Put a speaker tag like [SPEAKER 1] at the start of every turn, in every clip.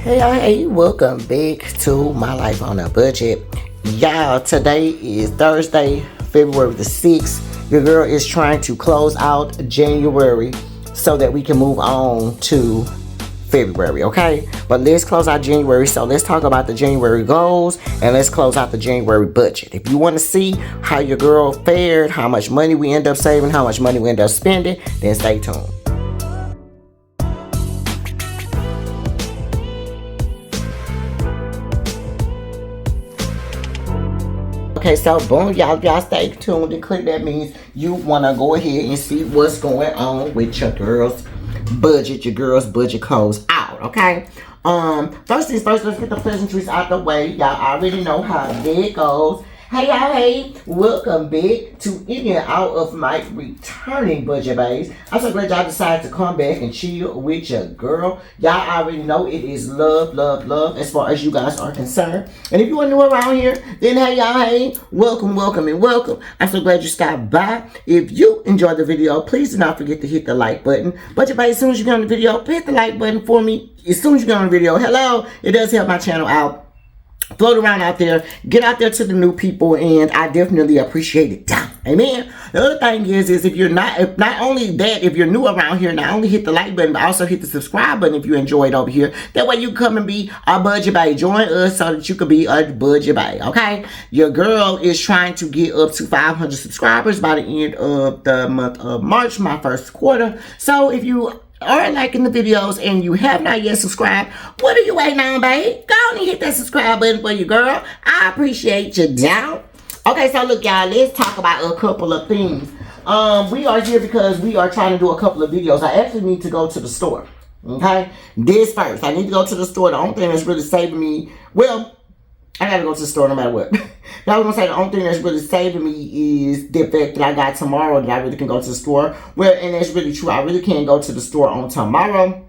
[SPEAKER 1] Hey, welcome back to My Life on a Budget. Y'all, today is Thursday, February the 6th. Your girl is trying to close out January so that we can move on to February, okay? But let's close out January. So let's talk about the January goals and let's close out the January budget. If you want to see how your girl fared, how much money we end up saving, how much money we end up spending, then stay tuned. Okay, so boom, y'all stay tuned and click. That means you want to go ahead and see what's going on with your girl's budget close out, okay? First things first, let's get the pleasantries out the way. Y'all already know how that goes. Hey y'all, hey, welcome back to in and out of my returning budget bays. I'm so glad y'all decided to come back and chill with your girl. Y'all already know it is love as far as you guys are concerned. And if you are new around here, then hey y'all, hey, welcome. I'm so glad you stopped by. If you enjoyed the video, please do not forget to hit the like button. Budget bays, as soon as you get on the video, hit the like button for me. As soon as you get on the video, hello, it does help my channel out. Float around out there, get out there to the new people, and I definitely appreciate it. Amen. The other thing is if you're not only that, if you're new around here, not only hit the like button, but also hit the subscribe button if you enjoy it over here. That way you come and be a budget bae. Join us so that you can be a budget bae, okay? Your girl is trying to get up to 500 subscribers by the end of the month of March, my first quarter. So if you are liking the videos and you have not yet subscribed, what are you waiting on, babe? Go on and hit that subscribe button for you, girl. I appreciate you down. Okay, so look, y'all, let's talk about a couple of things. We are here because we are trying to do a couple of videos. I actually need to go to the store, okay? This first, I need to go to the store. The only thing that's really saving me, well, I gotta go to the store no matter what. But I was gonna say the only thing that's really saving me is the fact that I got tomorrow that I really can go to the store. Well, and that's really true. I really can't go to the store on tomorrow.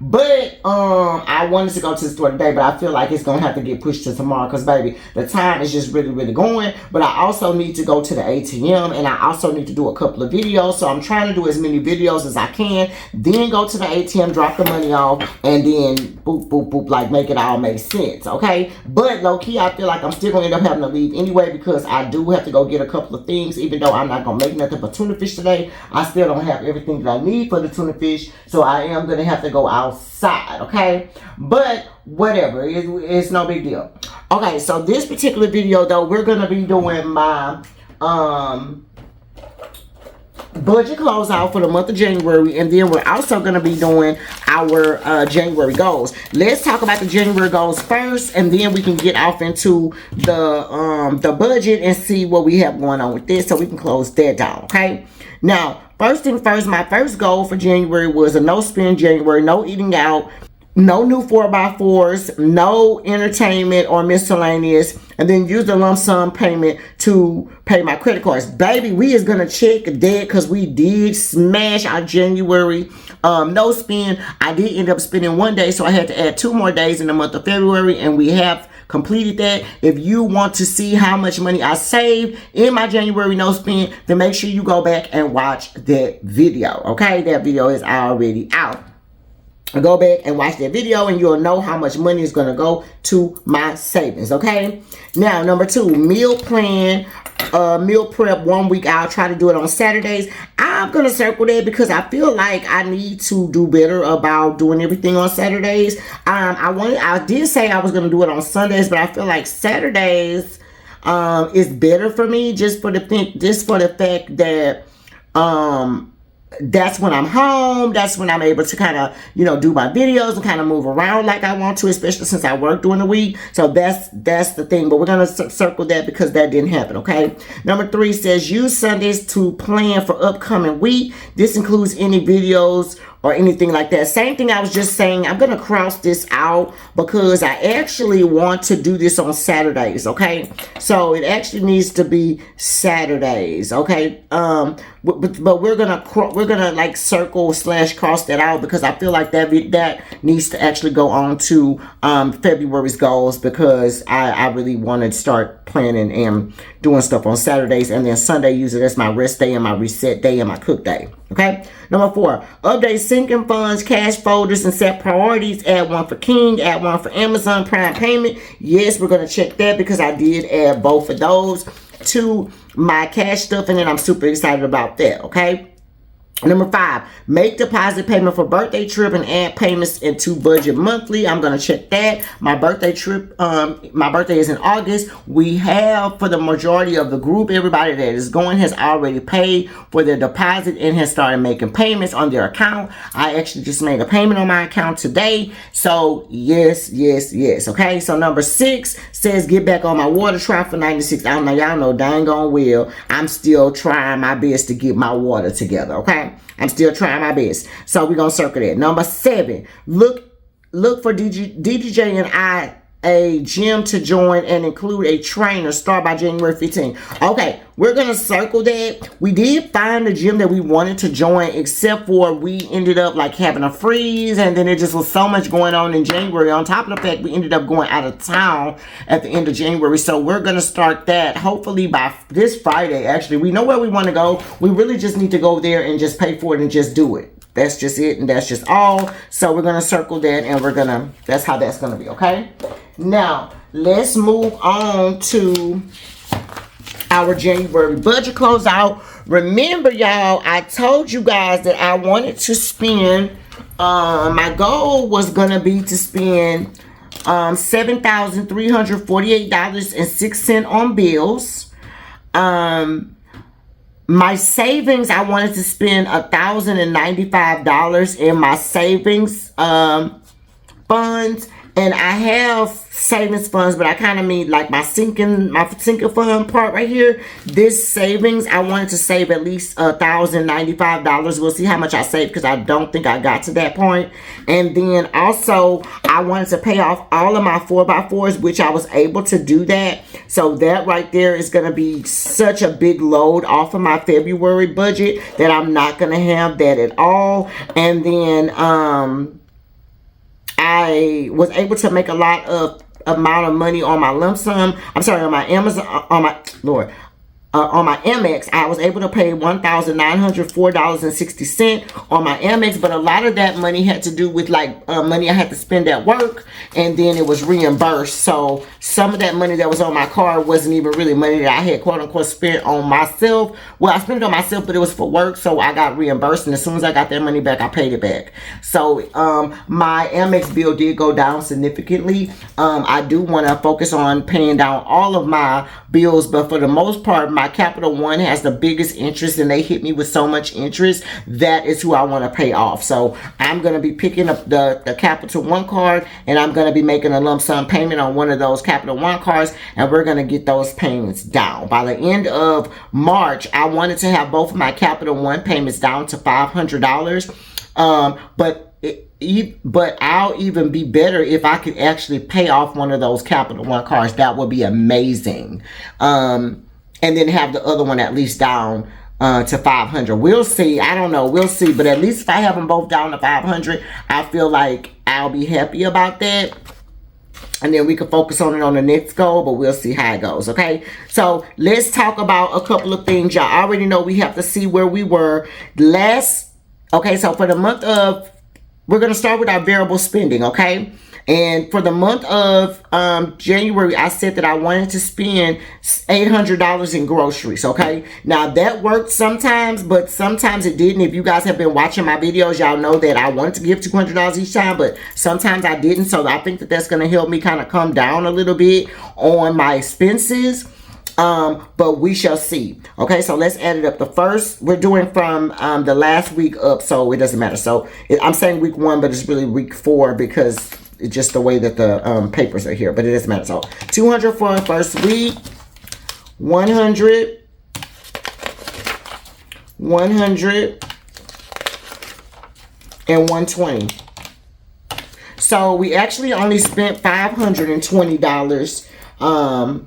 [SPEAKER 1] But I wanted to go to the store today, but I feel like it's gonna have to get pushed to tomorrow because baby, the time is just really going. But I also need to go to the ATM and I also need to do a couple of videos. So I'm trying to do as many videos as I can, then go to the ATM, drop the money off, and then boop, like make it all make sense, okay? But low key, I feel like I'm still gonna end up having to leave anyway because I do have to go get a couple of things. Even though I'm not gonna make nothing but tuna fish today, I still don't have everything that I need for the tuna fish. So I am gonna have to go outside, okay? But whatever, it's no big deal. Okay, so this particular video though, we're gonna be doing my budget closeout for the month of January, and then we're also going to be doing our January goals. Let's talk about the January goals first, and then we can get off into the budget and see what we have going on with this, so we can close that down. Okay. Now, first thing first, my first goal for January was a no spend January, no eating out, no new 4x4s, no entertainment or miscellaneous, and then use the lump sum payment to pay my credit cards. Baby, we is gonna check that because we did smash our January no spend. I did end up spending one day, so I had to add 2 more days in the month of February, and we have completed that. If you want to see how much money I saved in my January no spend, then make sure you go back and watch that video, okay? That video is already out. Go back and watch that video and you'll know how much money is going to go to my savings, okay? Now, number 2, meal plan, meal prep 1 week. I'll try to do it on Saturdays. I'm going to circle that because I feel like I need to do better about doing everything on Saturdays. I did say I was going to do it on Sundays, but I feel like Saturdays is better for me just for the fact that that's when I'm home. That's when I'm able to kind of, do my videos and kind of move around like I want to, especially since I work during the week. So that's the thing. But we're going to circle that because that didn't happen, okay? Number 3 says use Sundays to plan for upcoming week. This includes any videos or anything like that. Same thing I was just saying. I'm going to cross this out because I actually want to do this on Saturdays, okay? So it actually needs to be Saturdays, okay? But we're gonna like circle / cross that out because I feel like that needs to actually go on to February's goals because I really want to start planning and doing stuff on Saturdays, and then Sunday use it as my rest day and my reset day and my cook day. Okay. Number 4, update sinking funds, cash folders, and set priorities. Add one for King, add one for Amazon Prime payment. Yes, we're going to check that because I did add both of those to my cash stuffing, and I'm super excited about that. Okay. Number 5, make deposit payment for birthday trip and add payments into budget monthly. I'm going to check that. My birthday trip, my birthday is in August. We have, for the majority of the group, everybody that is going has already paid for their deposit and has started making payments on their account. I actually just made a payment on my account today. So yes, yes, yes. Okay. So number 6 says get back on my water trial for 96. I don't know. Y'all know dang on well. I'm still trying my best to get my water together. Okay. I'm still trying my best. So we're going to circle that. Number 7, look for DDJ and I a gym to join and include a trainer. Start by January 15th. Okay, we're going to circle that. We did find the gym that we wanted to join, except for we ended up like having a freeze, and then it just was so much going on in January. On top of the fact we ended up going out of town at the end of January. So we're going to start that hopefully by this Friday. Actually, we know where we want to go. We really just need to go there and just pay for it and just do it. That's just it, and that's just all. So we're going to circle that, and we're going to, that's how that's going to be, okay? Now, let's move on to our January budget closeout. Remember, y'all, I told you guys that I wanted to spend, my goal was going to be to spend $7,348.06 on bills. My savings, I wanted to spend $1,095 in my savings funds. And I have savings funds, but I kind of mean like my sinking fund part right here. This savings, I wanted to save at least $1,095. We'll see how much I save because I don't think I got to that point. And then also, I wanted to pay off all of my 4x4s, which I was able to do that. So that right there is going to be such a big load off of my February budget that I'm not going to have that at all. And then, I was able to make a lot of amount of money on my lump sum. I'm sorry, on my Amazon, on my Amex. I was able to pay $1,904.60 on my Amex, but a lot of that money had to do with like money I had to spend at work, and then it was reimbursed. So some of that money that was on my card wasn't even really money that I had quote unquote spent on myself. Well, I spent it on myself, but it was for work, so I got reimbursed, and as soon as I got that money back, I paid it back. So my Amex bill did go down significantly. I do want to focus on paying down all of my bills, but for the most part, my Capital One has the biggest interest, and they hit me with so much interest. That is who I want to pay off. So I'm going to be picking up the Capital One card, and I'm going to be making a lump sum payment on one of those Capital One cards, and we're going to get those payments down. By the end of March, I wanted to have both of my Capital One payments down to $500. But I'll even be better if I could actually pay off one of those Capital One cards. That would be amazing. And then have the other one at least down to 500. We'll see. I don't know. We'll see. But at least if I have them both down to 500, I feel like I'll be happy about that. And then we can focus on it on the next goal, but we'll see how it goes, okay? So let's talk about a couple of things. Y'all already know we have to see where we were last. Okay, so for the month of, we're going to start with our variable spending, okay? And for the month of January, I said that I wanted to spend $800 in groceries, okay? Now, that worked sometimes, but sometimes it didn't. If you guys have been watching my videos, y'all know that I wanted to give $200 each time, but sometimes I didn't. So I think that that's going to help me kind of come down a little bit on my expenses. But we shall see. Okay, so let's add it up. The first, we're doing from the last week up, so it doesn't matter. So I'm saying week 1, but it's really week 4 because it's just the way that the papers are here, but it doesn't matter. So 200 for the first week, 100, 100, and 120. So we actually only spent $520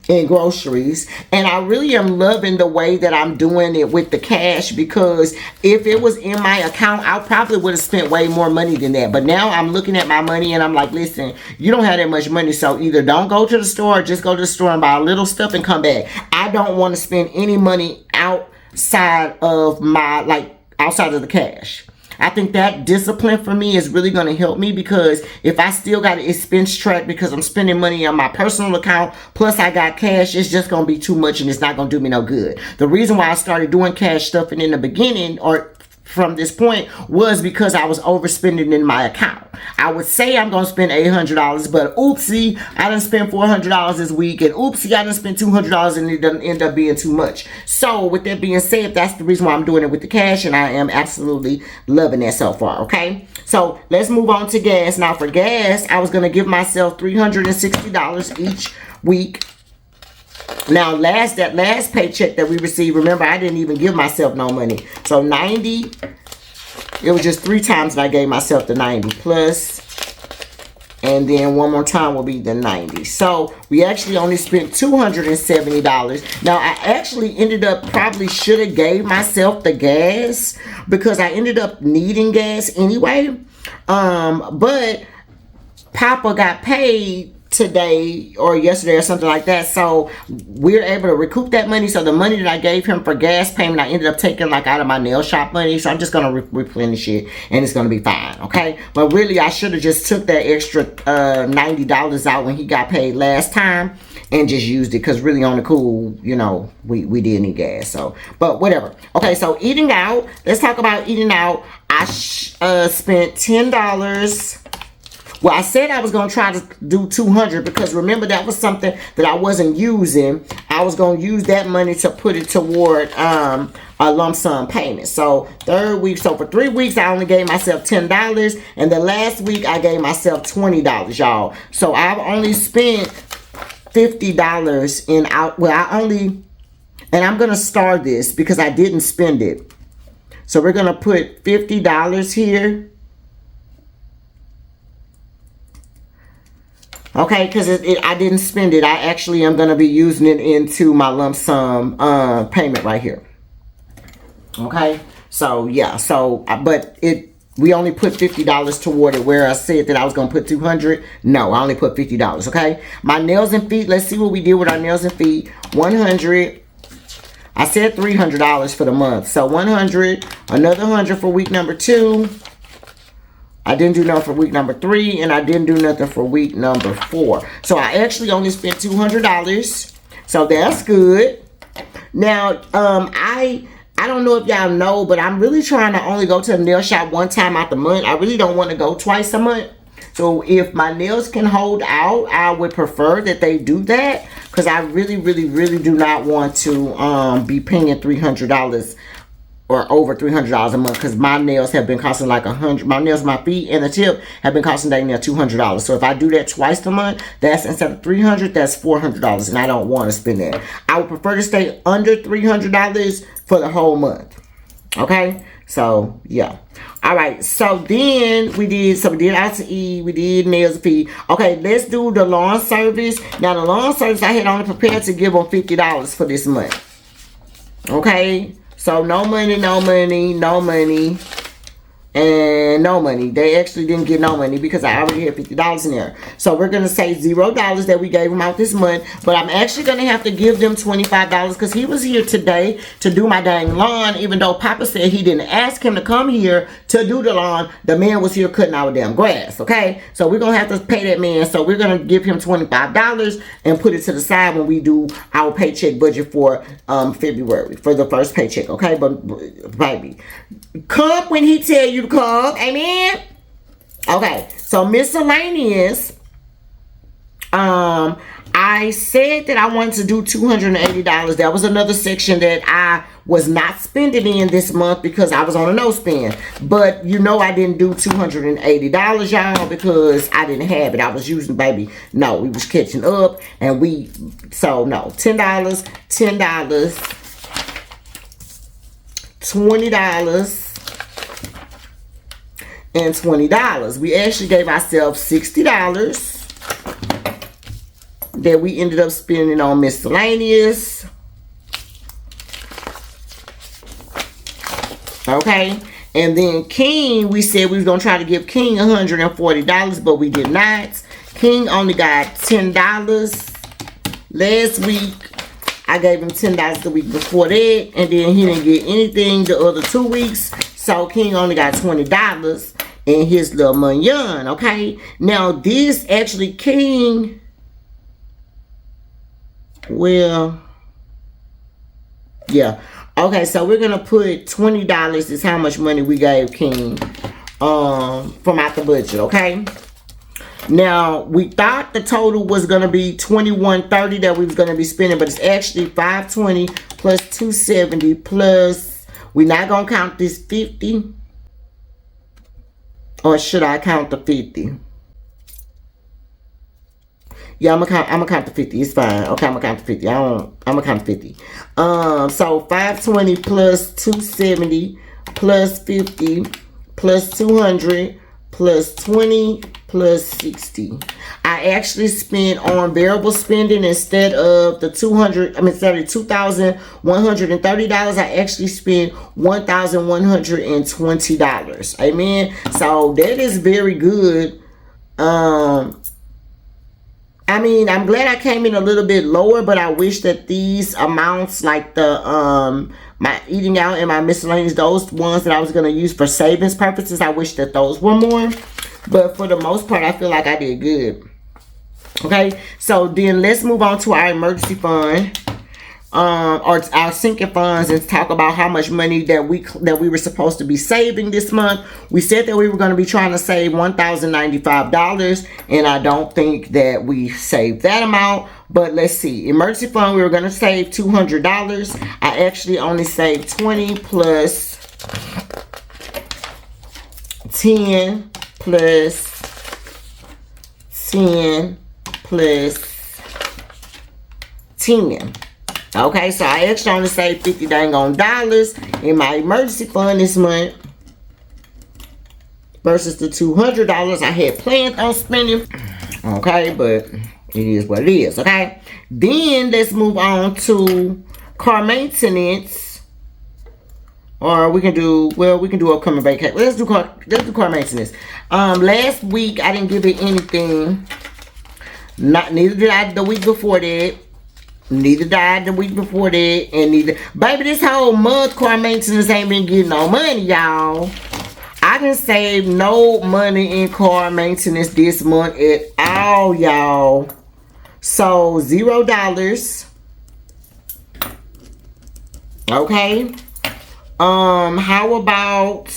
[SPEAKER 1] in groceries, and I really am loving the way that I'm doing it with the cash, because if it was in my account, I probably would have spent way more money than that. But now I'm looking at my money and I'm like, listen, you don't have that much money, so either don't go to the store or just go to the store and buy a little stuff and come back. I don't want to spend any money out outside of my, like, outside of the cash. I think that discipline for me is really going to help me, because if I still got an expense track because I'm spending money on my personal account, plus I got cash, it's just going to be too much and it's not going to do me no good. The reason why I started doing cash stuffing in the beginning, or from this point, was because I was overspending in my account. I would say I'm going to spend $800, but oopsie, I done spent $400 this week, and oopsie, I done spent $200 and it doesn't end up being too much. So with that being said, that's the reason why I'm doing it with the cash, and I am absolutely loving that so far, okay? So let's move on to gas. Now for gas, I was going to give myself $360 each week. Now that last paycheck that we received, remember, I didn't even give myself no money. So 90, it was just 3 times that I gave myself the 90 plus, and then one more time will be the 90. So we actually only spent $270. Now I actually ended up, probably should have gave myself the gas, because I ended up needing gas anyway. But Papa got paid today or yesterday or something like that, so we're able to recoup that money. So the money that I gave him for gas payment, I ended up taking like out of my nail shop money, so I'm just gonna replenish it and it's gonna be fine, okay? But really, I should have just took that extra $90 out when he got paid last time and just used it, because really on the cool, you know, we did need gas. So, but whatever. Okay, so eating out, let's talk about eating out. I spent $10. Well, I said I was going to try to do $200, because remember, that was something that I wasn't using. I was going to use that money to put it toward a lump sum payment. So third week, so for 3 weeks, I only gave myself $10. And the last week, I gave myself $20, y'all. So I've only spent $50 in out. Well, and I'm going to star this because I didn't spend it. So we're going to put $50 here. Okay, because I didn't spend it. I actually am going to be using it into my lump sum payment right here. Okay, so yeah, so, but we only put $50 toward it, where I said that I was going to put $200. No, I only put $50, okay? My nails and feet, let's see what we did with our nails and feet. $100. I said $300 for the month. So $100, another $100 for week number 2. I didn't do nothing for week number 3, and I didn't do nothing for week number 4. So I actually only spent $200. So that's good. Now, I don't know if y'all know, but I'm really trying to only go to the nail shop 1 time out the month. I really don't want to go twice a month. So if my nails can hold out, I would prefer that they do that, because I really, really, really do not want to be paying $300 or over $300 a month, because my nails have been costing like $100. My nails, my feet, and the tip have been costing dang near $200. So if I do that twice a month, that's, instead of $300, that's $400, and I don't want to spend that. I would prefer to stay under $300 for the whole month. Okay, so yeah. All right, so then we did out to eat, we did nails and feet. Okay, let's do the lawn service. Now the lawn service, I had only prepared to give them $50 for this month. Okay. So no money, no money, no money, and no money. They actually didn't get no money because I already had $50 in there. So we're going to say $0 that we gave them out this month. But I'm actually going to have to give them $25 because he was here today to do my dang lawn. Even though Papa said he didn't ask him to come here to do the lawn, the man was here cutting our damn grass, okay? So we're going to have to pay that man. So we're going to give him $25 and put it to the side when we do our paycheck budget for February, for the first paycheck, okay? But baby, come when he tell you to come, amen. Okay, so miscellaneous. I said that I wanted to do $280. That was another section that I was not spending in this month because I was on a no spend. But you know I didn't do $280, y'all, because I didn't have it. I was using, baby. No, we was catching up, and so no, $10, $10, $20. And $20. We actually gave ourselves $60 that we ended up spending on miscellaneous. Okay. And then King, we said we was going to try to give King $140, but we did not. King only got $10. Last week, I gave him $10 the week before that, and then he didn't get anything the other 2 weeks. So King only got $20 in his little mignon, okay? Now this actually King, well, yeah. Okay, so we're gonna put $20 is how much money we gave King from out the budget, okay? Now, we thought the total was going to be $21.30 that we was going to be spending, but it's actually $520 plus $270 plus, we're not going to count this 50, or should I count the 50? Yeah, I'm gonna count the 50. It's fine. Okay, I'm gonna count the 50. I'm gonna count the 50. So 520 plus 270 plus 50 plus 200 plus 20 plus 60. I actually spent on variable spending instead of the $2,130. I actually spent $1,120. Amen. So that is very good. I mean, I'm glad I came in a little bit lower, but I wish that these amounts, like the my eating out and my miscellaneous, those ones that I was going to use for savings purposes, I wish that those were more. But for the most part, I feel like I did good. Okay, so then let's move on to our emergency fund, or our sinking funds, and talk about how much money that we were supposed to be saving this month. We said that we were going to be trying to save $1,095, and I don't think that we saved that amount. But let's see, emergency fund, we were going to save $200. I actually only saved 20 plus 10 plus 10 plus 10. Okay, so I actually only saved $50 dang on dollars in my emergency fund this month versus the $200 I had planned on spending. Okay, but it is what it is. Okay, then let's move on to car maintenance, or we can do, well, we can do upcoming vacation. Let's do car maintenance. Last week I didn't give it anything. Neither did I the week before that. Neither died the week before that, and neither, baby, this whole month car maintenance ain't been getting no money, y'all. I didn't save no money in car maintenance this month at all, y'all. So $0. Okay. How about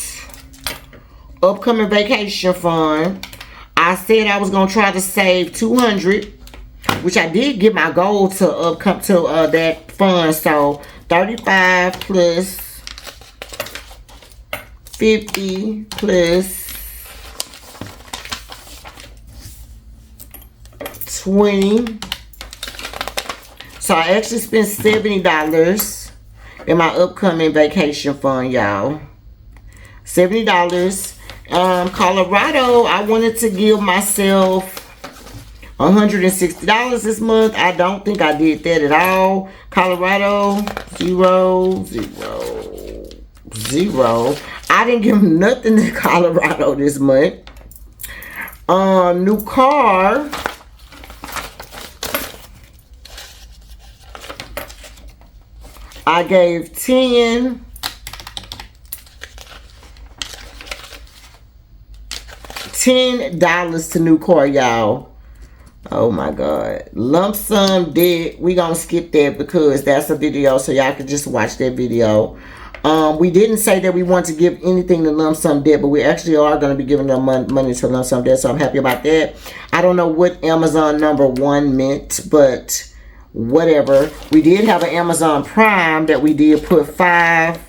[SPEAKER 1] upcoming vacation fund? I said I was gonna try to save $200. Which I did get my goal to come to that fund. So 35 plus 50 plus 20. So I actually spent $70 in my upcoming vacation fund, y'all. $70. Colorado, I wanted to give myself $160 this month. I don't think I did that at all. Colorado, $0, $0, $0. I didn't give nothing to Colorado this month. New car. I gave $10 to new car, y'all. Oh my God. Lump sum debt. We gonna skip that because that's a video, so y'all can just watch that video. We didn't say that we want to give anything to lump sum debt, but we actually are going to be giving them money to lump sum debt, so I'm happy about that. I don't know what Amazon number 1 meant, but whatever. We did have an Amazon Prime that we did put $5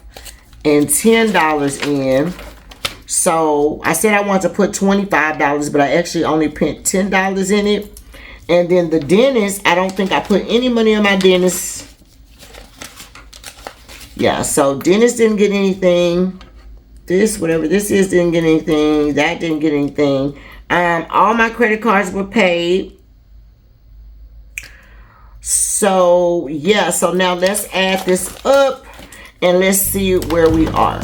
[SPEAKER 1] and $10 in. So I said I wanted to put $25, but I actually only put $10 in it. And then the dentist, I don't think I put any money on my dentist. Yeah, so dentist didn't get anything. This, whatever this is, didn't get anything. That didn't get anything. All my credit cards were paid. So, yeah, so now let's add this up and let's see where we are.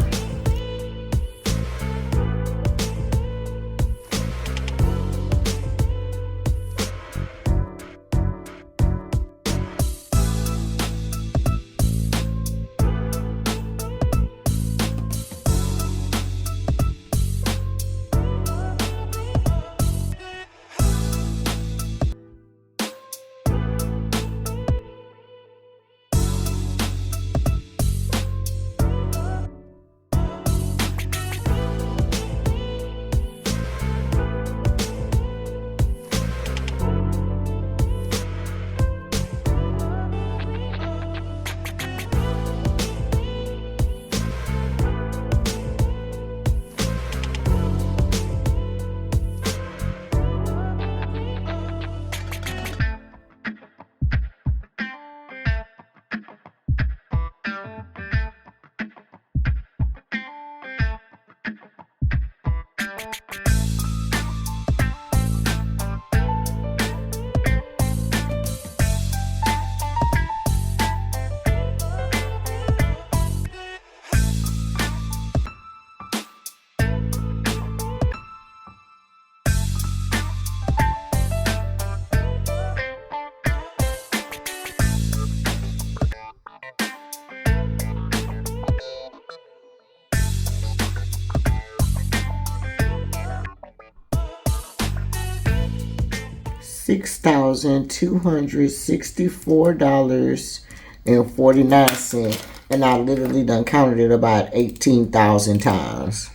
[SPEAKER 1] $6,264.49. And I literally done counted it about 18,000 times.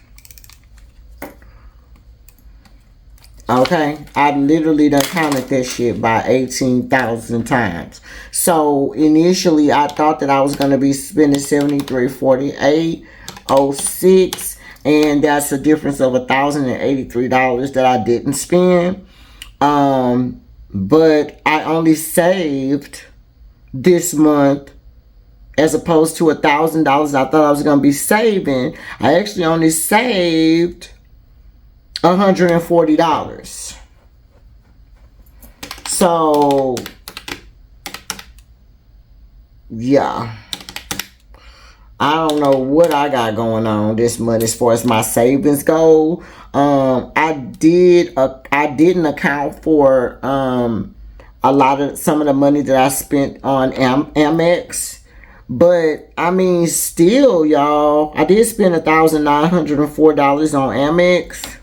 [SPEAKER 1] Okay, I literally done counted that shit by 18,000 times. So initially, I thought that I was gonna be spending $73.48.06, and that's a difference of $1,083 that I didn't spend. But I only saved this month, as opposed to $1,000 I thought I was gonna be saving. I actually only saved $140. So yeah, I don't know what I got going on this month as far as my savings go. I didn't account for some of the money that I spent on Amex. But I mean, still, y'all, I did spend $1,904 on Amex.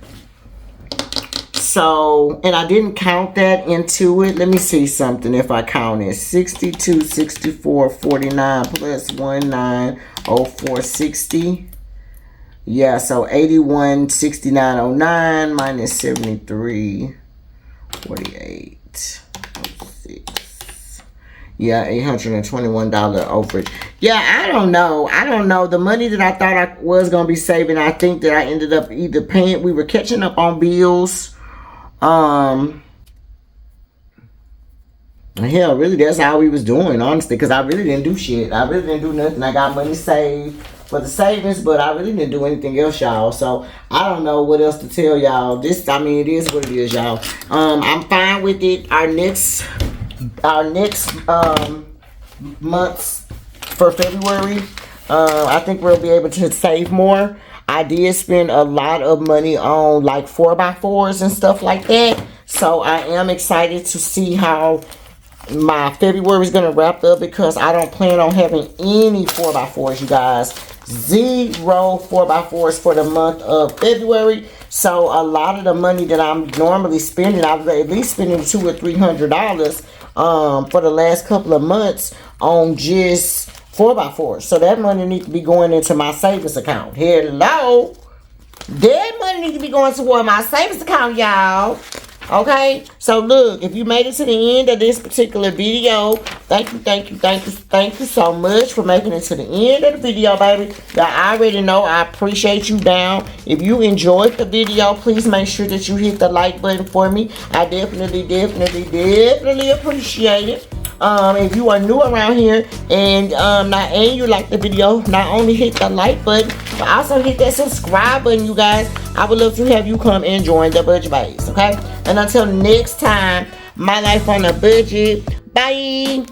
[SPEAKER 1] So, and I didn't count that into it. Let me see something. If I counted 62, 64, 49 plus 190460. Yeah, so 81, 6909 minus 73, 48, 06. Yeah, $821 overage. Yeah, I don't know. The money that I thought I was going to be saving, I think that I ended up either paying, we were catching up on bills. Hell, really, that's how we was doing, honestly, because I really didn't do shit. I really didn't do nothing. I got money saved for the savings, but I really didn't do anything else, y'all. So I don't know what else to tell y'all. This, I mean, it is what it is, y'all. I'm fine with it. Our next months for February, I think we'll be able to save more. I did spend a lot of money on like 4x4s and stuff like that. So I am excited to see how my February is going to wrap up, because I don't plan on having any 4x4s, you guys. 0 4x4s for the month of February. So a lot of the money that I'm normally spending, I've at least spending $200 or $300 for the last couple of months on just 4x4. So that money needs to be going into my savings account. Hello. That money needs to be going toward my savings account, y'all. Okay, so look, if you made it to the end of this particular video, thank you so much for making it to the end of the video, baby. Y'all already know I appreciate you down. If you enjoyed the video, please make sure that you hit the like button for me. I definitely appreciate it. If you are new around here and you like the video, not only hit the like button, but also hit that subscribe button, you guys. I would love to have you come and join the Budget Bays, okay? And until next time, my life on a budget. Bye.